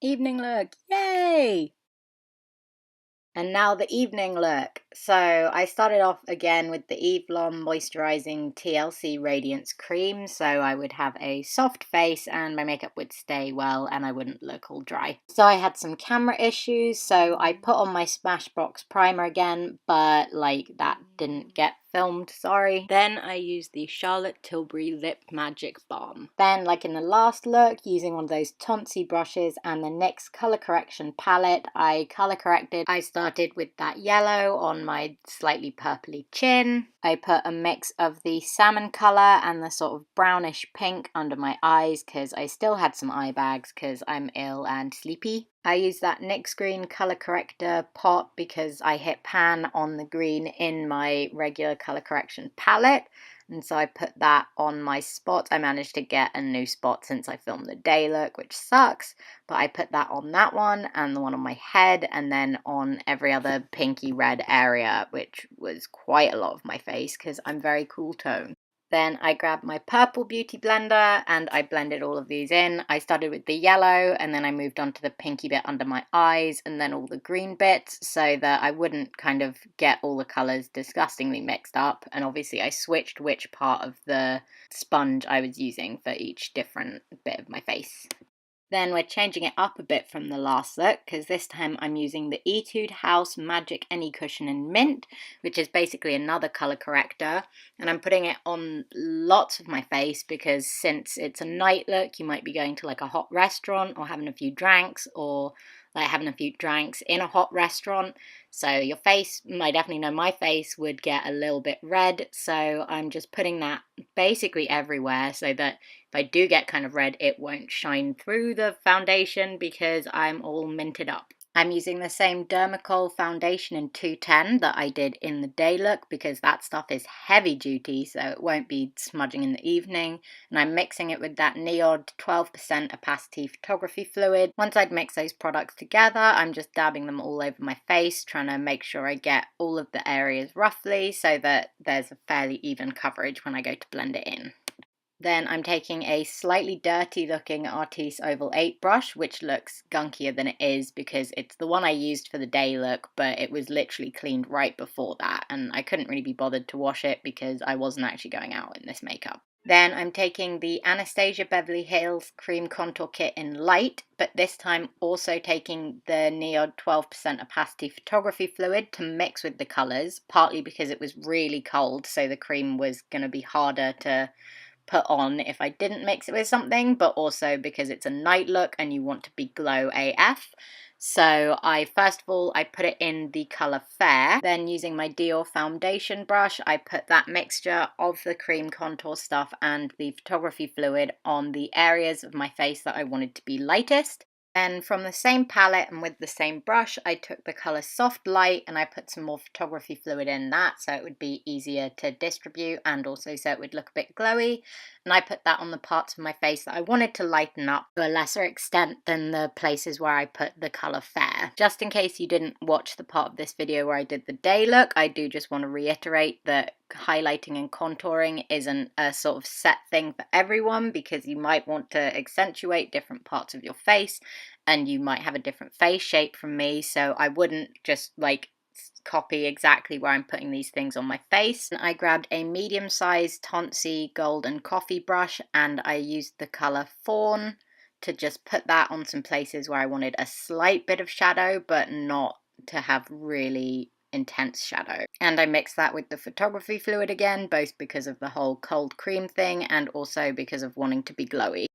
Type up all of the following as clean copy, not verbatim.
Evening look, yay! And now the evening look. So I started off again with the e.l.f. Moisturizing TLC Radiance Cream, so I would have a soft face and my makeup would stay well and I wouldn't look all dry. So I had some camera issues, so I put on my Smashbox primer again, but that didn't get filmed, sorry. Then I used the Charlotte Tilbury Lip Magic Balm. Then, like in the last look, using one of those Tonsi brushes and the NYX Color Correction palette, I color corrected. I started with that yellow on my slightly purpley chin. I put a mix of the salmon color and the sort of brownish pink under my eyes because I still had some eye bags because I'm ill and sleepy. I used that NYX Green Color Corrector pot because I hit pan on the green in my regular color correction palette. And so I put that on my spots. I managed to get a new spot since I filmed the day look, which sucks. But I put that on that one and the one on my head and then on every other pinky red area, which was quite a lot of my face because I'm very cool tone. Then I grabbed my purple beauty blender and I blended all of these in. I started with the yellow and then I moved on to the pinky bit under my eyes and then all the green bits so that I wouldn't kind of get all the colours disgustingly mixed up. And obviously I switched which part of the sponge I was using for each different bit of my face. Then we're changing it up a bit from the last look because this time I'm using the Etude House Magic Any Cushion in Mint, which is basically another colour corrector, and I'm putting it on lots of my face because since it's a night look, you might be going to like a hot restaurant or having a few drinks or like having a few drinks in a hot restaurant. So your face, I definitely know my face would get a little bit red, so I'm just putting that basically everywhere so that if I do get kind of red, it won't shine through the foundation because I'm all minted up. I'm using the same Dermacol foundation in 210 that I did in the day look because that stuff is heavy duty, so it won't be smudging in the evening. And I'm mixing it with that NIOD 12% opacity photography fluid. Once I'd mix those products together, I'm just dabbing them all over my face, trying to make sure I get all of the areas roughly so that there's a fairly even coverage when I go to blend it in. Then I'm taking a slightly dirty looking Artis Oval 8 brush, which looks gunkier than it is because it's the one I used for the day look, but it was literally cleaned right before that, and I couldn't really be bothered to wash it because I wasn't actually going out in this makeup. Then I'm taking the Anastasia Beverly Hills Cream Contour Kit in Light, but this time also taking the NIOD 12% opacity photography fluid to mix with the colours, partly because it was really cold, so the cream was going to be harder to put on if I didn't mix it with something, but also because it's a night look and you want to be glow AF. So first of all, I put it in the colour Fair. Then using my Dior foundation brush, I put that mixture of the cream contour stuff and the photography fluid on the areas of my face that I wanted to be lightest. And from the same palette and with the same brush, I took the colour Soft Light and I put some more photography fluid in that so it would be easier to distribute and also so it would look a bit glowy. And I put that on the parts of my face that I wanted to lighten up to a lesser extent than the places where I put the colour Fair. Just in case you didn't watch the part of this video where I did the day look, I do just want to reiterate that highlighting and contouring isn't a sort of set thing for everyone because you might want to accentuate different parts of your face and you might have a different face shape from me, so I wouldn't just copy exactly where I'm putting these things on my face. And I grabbed a medium-sized Tonsi Gold and Coffee brush and I used the colour Fawn to just put that on some places where I wanted a slight bit of shadow but not to have really intense shadow. And I mixed that with the photography fluid again, both because of the whole cold cream thing and also because of wanting to be glowy.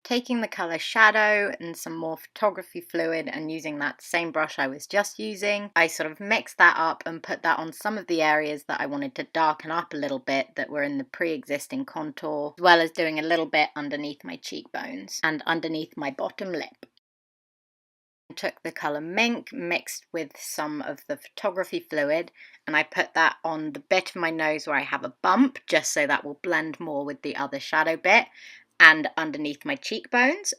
Taking the colour Shadow and some more photography fluid and using that same brush I was just using, I sort of mixed that up and put that on some of the areas that I wanted to darken up a little bit that were in the pre-existing contour, as well as doing a little bit underneath my cheekbones and underneath my bottom lip. Took the colour Mink mixed with some of the photography fluid and I put that on the bit of my nose where I have a bump just so that will blend more with the other shadow bit and underneath my cheekbones.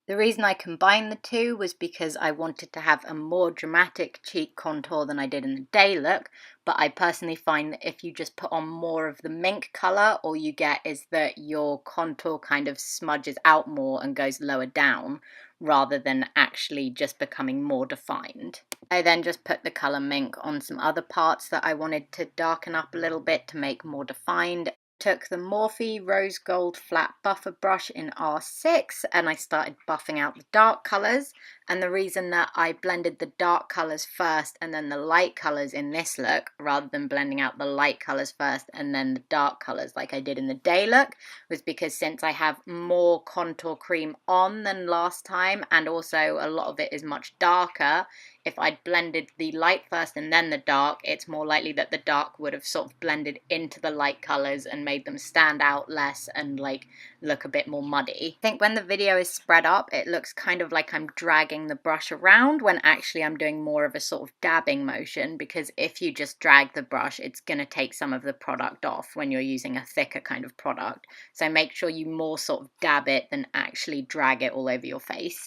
The reason I combined the two was because I wanted to have a more dramatic cheek contour than I did in the day look, but I personally find that if you just put on more of the mink colour, all you get is that your contour kind of smudges out more and goes lower down, rather than actually just becoming more defined. I then just put the colour Mink on some other parts that I wanted to darken up a little bit to make more defined. Took the Morphe Rose Gold Flat Buffer Brush in R6 and I started buffing out the dark colours. And the reason that I blended the dark colours first and then the light colours in this look, rather than blending out the light colours first and then the dark colours like I did in the day look, was because since I have more contour cream on than last time, and also a lot of it is much darker, if I'd blended the light first and then the dark, it's more likely that the dark would have sort of blended into the light colours and made them stand out less and like look a bit more muddy. I think when the video is spread up, it looks kind of like I'm dragging the brush around when actually I'm doing more of a sort of dabbing motion, because if you just drag the brush, it's going to take some of the product off when you're using a thicker kind of product. So make sure you more sort of dab it than actually drag it all over your face.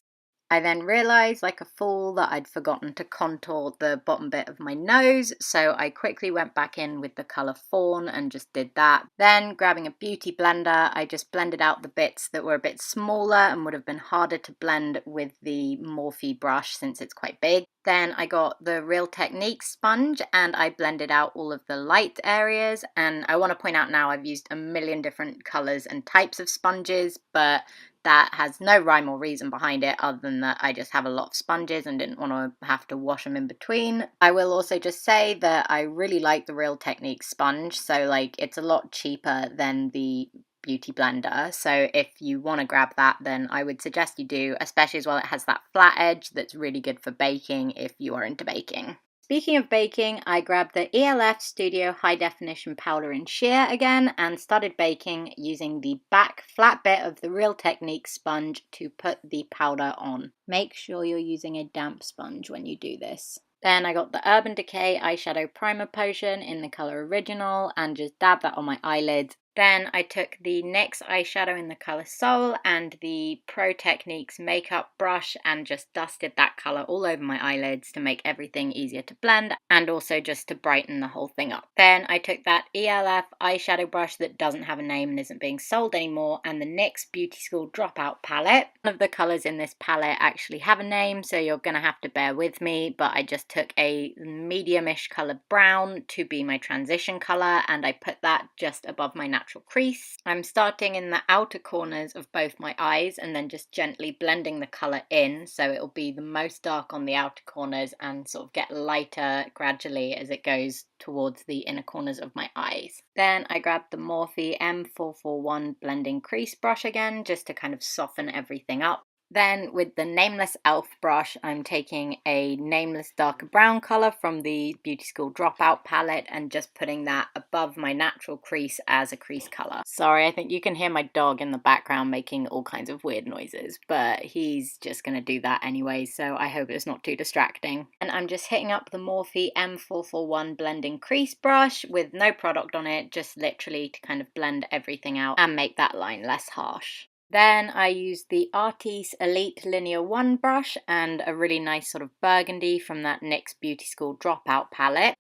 I then realised like a fool that I'd forgotten to contour the bottom bit of my nose, so I quickly went back in with the colour Fawn and just did that. Then grabbing a beauty blender, I just blended out the bits that were a bit smaller and would have been harder to blend with the Morphe brush since it's quite big. Then I got the Real Techniques sponge and I blended out all of the light areas, and I want to point out now I've used a million different colours and types of sponges, but that has no rhyme or reason behind it other than that I just have a lot of sponges and didn't want to have to wash them in between. I will also just say that I really like the Real Techniques sponge, so like it's a lot cheaper than the beauty blender, so if you want to grab that, then I would suggest you do, especially as well it has that flat edge that's really good for baking if you are into baking. Speaking of baking, I grabbed the e.l.f. Studio High Definition Powder in Sheer again and started baking using the back flat bit of the Real Techniques sponge to put the powder on. Make sure you're using a damp sponge when you do this. Then I got the Urban Decay Eyeshadow Primer Potion in the colour Original and just dabbed that on my eyelids. Then I took the NYX eyeshadow in the colour Soul and the Pro Techniques makeup brush and just dusted that colour all over my eyelids to make everything easier to blend and also just to brighten the whole thing up. Then I took that e.l.f. eyeshadow brush that doesn't have a name and isn't being sold anymore and the NYX Beauty School Dropout palette. None of the colours in this palette actually have a name, so you're going to have to bear with me, but I just took a medium-ish coloured brown to be my transition colour and I put that just above my natural crease. I'm starting in the outer corners of both my eyes and then just gently blending the colour in, so it'll be the most dark on the outer corners and sort of get lighter gradually as it goes towards the inner corners of my eyes. Then I grabbed the Morphe M441 blending crease brush again just to kind of soften everything up. Then with the Nameless e.l.f. brush, I'm taking a Nameless darker brown colour from the Beauty School Dropout palette and just putting that above my natural crease as a crease colour. Sorry, I think you can hear my dog in the background making all kinds of weird noises, but he's just going to do that anyway, so I hope it's not too distracting. And I'm just hitting up the Morphe M441 blending crease brush with no product on it, just literally to kind of blend everything out and make that line less harsh. Then I used the Artis Elite Linear 1 brush and a really nice sort of burgundy from that NYX Beauty School Dropout palette.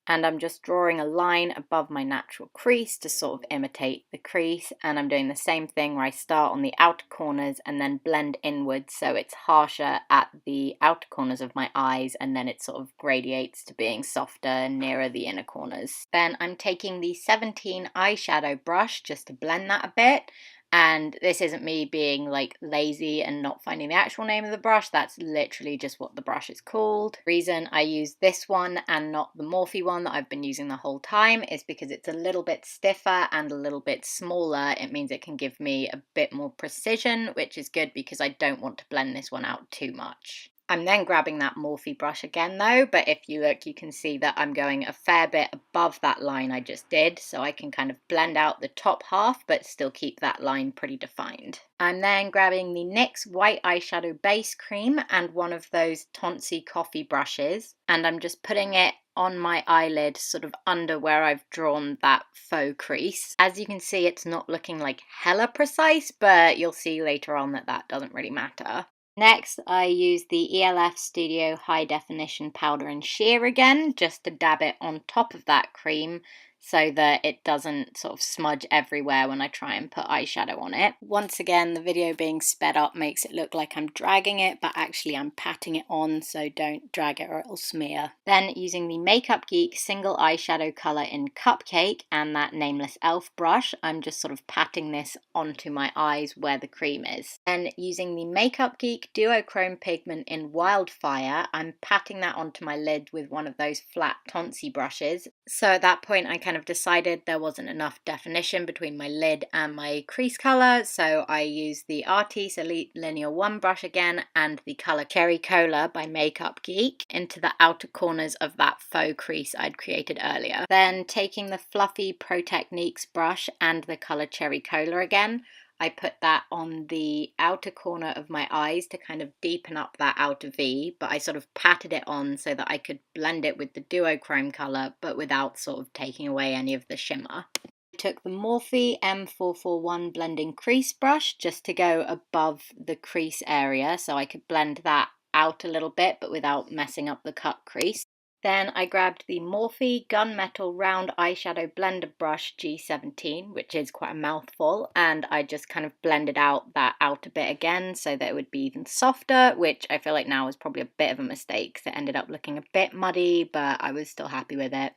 And I'm just drawing a line above my natural crease to sort of imitate the crease. And I'm doing the same thing where I start on the outer corners and then blend inwards so it's harsher at the outer corners of my eyes and then it sort of gradiates to being softer nearer the inner corners. Then I'm taking the 17 eyeshadow brush just to blend that a bit. And this isn't me being like lazy and not finding the actual name of the brush, that's literally just what the brush is called. The reason I use this one and not the Morphe one that I've been using the whole time is because it's a little bit stiffer and a little bit smaller. It means it can give me a bit more precision, which is good because I don't want to blend this one out too much. I'm then grabbing that Morphe brush again though, but if you look you can see that I'm going a fair bit above that line I just did, so I can kind of blend out the top half but still keep that line pretty defined. I'm then grabbing the NYX White Eyeshadow Base Cream and one of those Tonsi coffee brushes, and I'm just putting it on my eyelid sort of under where I've drawn that faux crease. As you can see it's not looking like hella precise, but you'll see later on that that doesn't really matter. Next, I use the e.l.f. Studio High Definition Powder in Sheer again, just to dab it on top of that cream so that it doesn't sort of smudge everywhere when I try and put eyeshadow on it. Once again, the video being sped up makes it look like I'm dragging it, but actually I'm patting it on, so don't drag it or it'll smear. Then using the Makeup Geek single eyeshadow colour in Cupcake and that nameless e.l.f. brush, I'm just sort of patting this onto my eyes where the cream is. Then using the Makeup Geek duochrome pigment in Wildfire, I'm patting that onto my lid with one of those flat Tonsi brushes. So at that point I kind of decided there wasn't enough definition between my lid and my crease colour, so I used the Artis Elite Linear 1 brush again and the colour Cherry Cola by Makeup Geek into the outer corners of that faux crease I'd created earlier. Then taking the fluffy Pro Techniques brush and the colour Cherry Cola again, I put that on the outer corner of my eyes to kind of deepen up that outer V, but I sort of patted it on so that I could blend it with the duochrome colour, but without sort of taking away any of the shimmer. I took the Morphe M441 blending crease brush just to go above the crease area so I could blend that out a little bit, but without messing up the cut crease. Then I grabbed the Morphe Gunmetal Round Eyeshadow Blender Brush G17, which is quite a mouthful, and I just kind of blended out that outer bit again so that it would be even softer, which I feel like now is probably a bit of a mistake because it ended up looking a bit muddy, but I was still happy with it.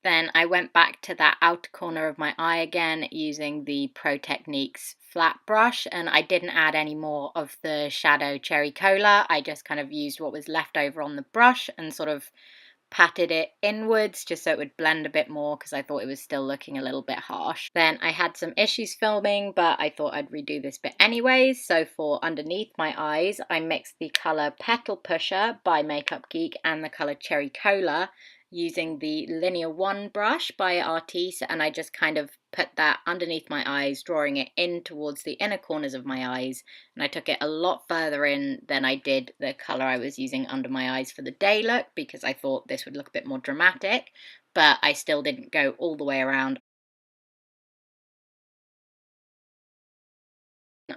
Then I went back to that outer corner of my eye again using the Pro Techniques flat brush, and I didn't add any more of the shadow Cherry Cola. I just kind of used what was left over on the brush and sort of patted it inwards just so it would blend a bit more because I thought it was still looking a little bit harsh. Then I had some issues filming, but I thought I'd redo this bit anyways, so for underneath my eyes I mixed the colour Petal Pusher by Makeup Geek and the colour Cherry Cola using the Linear 1 brush by Artis, and I just kind of put that underneath my eyes, drawing it in towards the inner corners of my eyes, and I took it a lot further in than I did the colour I was using under my eyes for the day look because I thought this would look a bit more dramatic, but I still didn't go all the way around.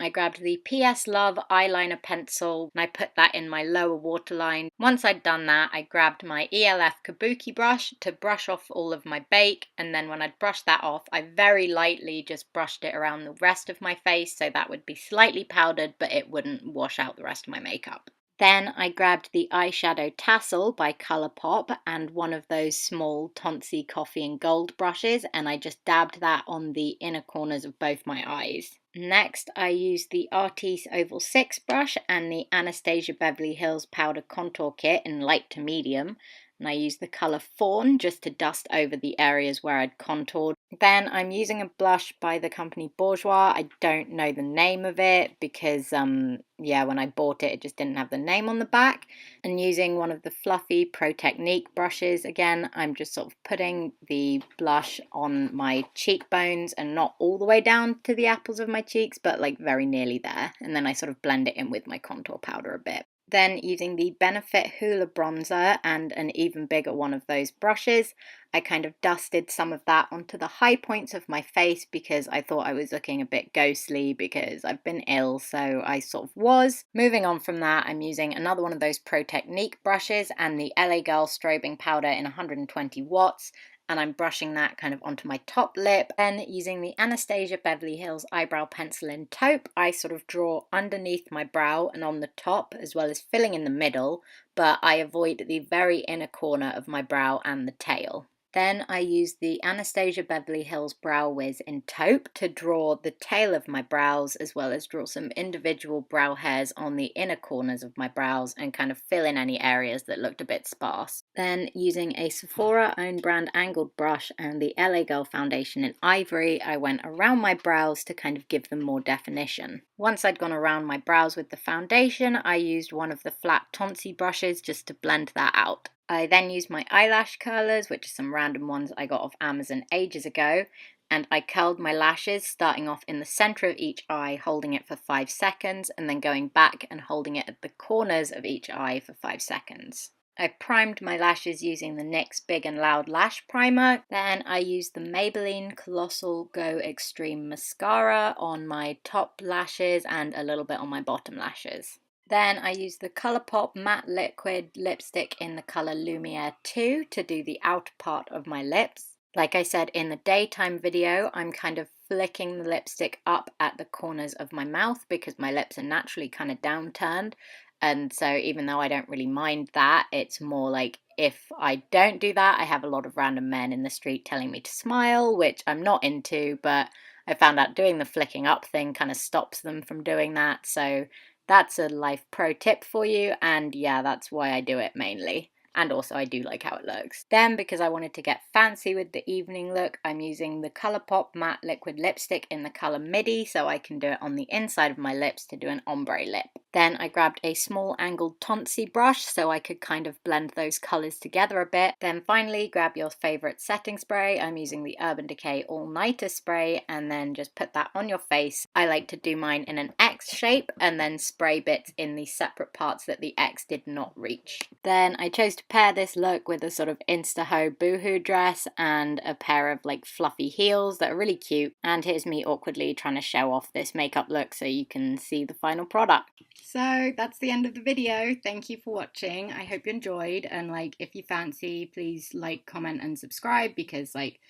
I grabbed the PS Love eyeliner pencil and I put that in my lower waterline. Once I'd done that, I grabbed my e.l.f. Kabuki brush to brush off all of my bake, and then when I'd brushed that off, I very lightly just brushed it around the rest of my face so that would be slightly powdered, but it wouldn't wash out the rest of my makeup. Then I grabbed the eyeshadow tassel by Colourpop and one of those small Tonsi Coffee and Gold brushes, and I just dabbed that on the inner corners of both my eyes. Next, I used the Artis Oval 6 brush and the Anastasia Beverly Hills Powder Contour Kit in light to medium, and I used the colour Fawn just to dust over the areas where I'd contoured. Then I'm using a blush by the company Bourjois. I don't know the name of it because, yeah, when I bought it, it just didn't have the name on the back. And using one of the fluffy Pro Technique brushes, again, I'm just sort of putting the blush on my cheekbones and not all the way down to the apples of my cheeks, but like very nearly there. And then I sort of blend it in with my contour powder a bit. Then using the Benefit Hoola bronzer and an even bigger one of those brushes, I kind of dusted some of that onto the high points of my face because I thought I was looking a bit ghostly because I've been ill, so I sort of was. Moving on from that, I'm using another one of those Pro Technique brushes and the LA Girl Strobing powder in 120 watts, and I'm brushing that kind of onto my top lip. Then using the Anastasia Beverly Hills eyebrow pencil in taupe, I sort of draw underneath my brow and on the top as well as filling in the middle, but I avoid the very inner corner of my brow and the tail. Then I use the Anastasia Beverly Hills Brow Wiz in taupe to draw the tail of my brows as well as draw some individual brow hairs on the inner corners of my brows and kind of fill in any areas that looked a bit sparse. Then using a Sephora own brand angled brush and the LA Girl foundation in Ivory, I went around my brows to kind of give them more definition. Once I'd gone around my brows with the foundation, I used one of the flat Tonsi brushes just to blend that out. I then used my eyelash curlers, which are some random ones I got off Amazon ages ago, and I curled my lashes starting off in the center of each eye, holding it for 5 seconds, and then going back and holding it at the corners of each eye for 5 seconds. I primed my lashes using the NYX Big and Loud Lash Primer. Then I used the Maybelline Colossal Go Extreme Mascara on my top lashes and a little bit on my bottom lashes. Then I used the Colourpop Matte Liquid Lipstick in the colour Lumiere 2 to do the outer part of my lips. Like I said in the daytime video, I'm kind of flicking the lipstick up at the corners of my mouth because my lips are naturally kind of downturned. And so even though I don't really mind that, it's more like if I don't do that, I have a lot of random men in the street telling me to smile, which I'm not into, but I found out doing the flicking up thing kind of stops them from doing that. So that's a life pro tip for you. And yeah, that's why I do it mainly. And also I do like how it looks. Then, because I wanted to get fancy with the evening look, I'm using the Colourpop matte liquid lipstick in the colour Midi, so I can do it on the inside of my lips to do an ombre lip. Then I grabbed a small angled Tonsi brush so I could kind of blend those colours together a bit. Then finally, grab your favourite setting spray. I'm using the Urban Decay All Nighter spray, and then just put that on your face. I like to do mine in an X shape and then spray bits in the separate parts that the X did not reach. Then I chose to pair this look with a sort of Insta-Ho boohoo dress and a pair of like fluffy heels that are really cute. And here's me awkwardly trying to show off this makeup look so you can see the final product. So that's the end of the video. Thank you for watching. I hope you enjoyed, and like if you fancy, please like, comment and subscribe, because like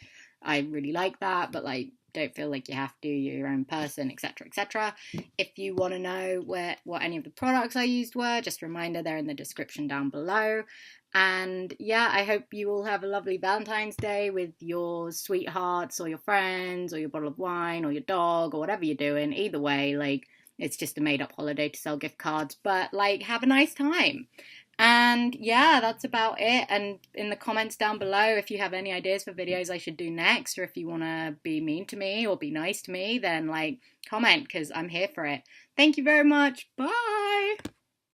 I really like that, but like don't feel like you have to, you're your own person, etc, etc. If you want to know what any of the products I used were, just a reminder, they're in the description down below. And yeah, I hope you all have a lovely Valentine's Day with your sweethearts or your friends or your bottle of wine or your dog or whatever you're doing. Either way, like, it's just a made-up holiday to sell gift cards, but like, have a nice time. And yeah, that's about it. And in the comments down below, if you have any ideas for videos I should do next, or if you want to be mean to me or be nice to me, then like comment, because I'm here for it. Thank you very much. Bye.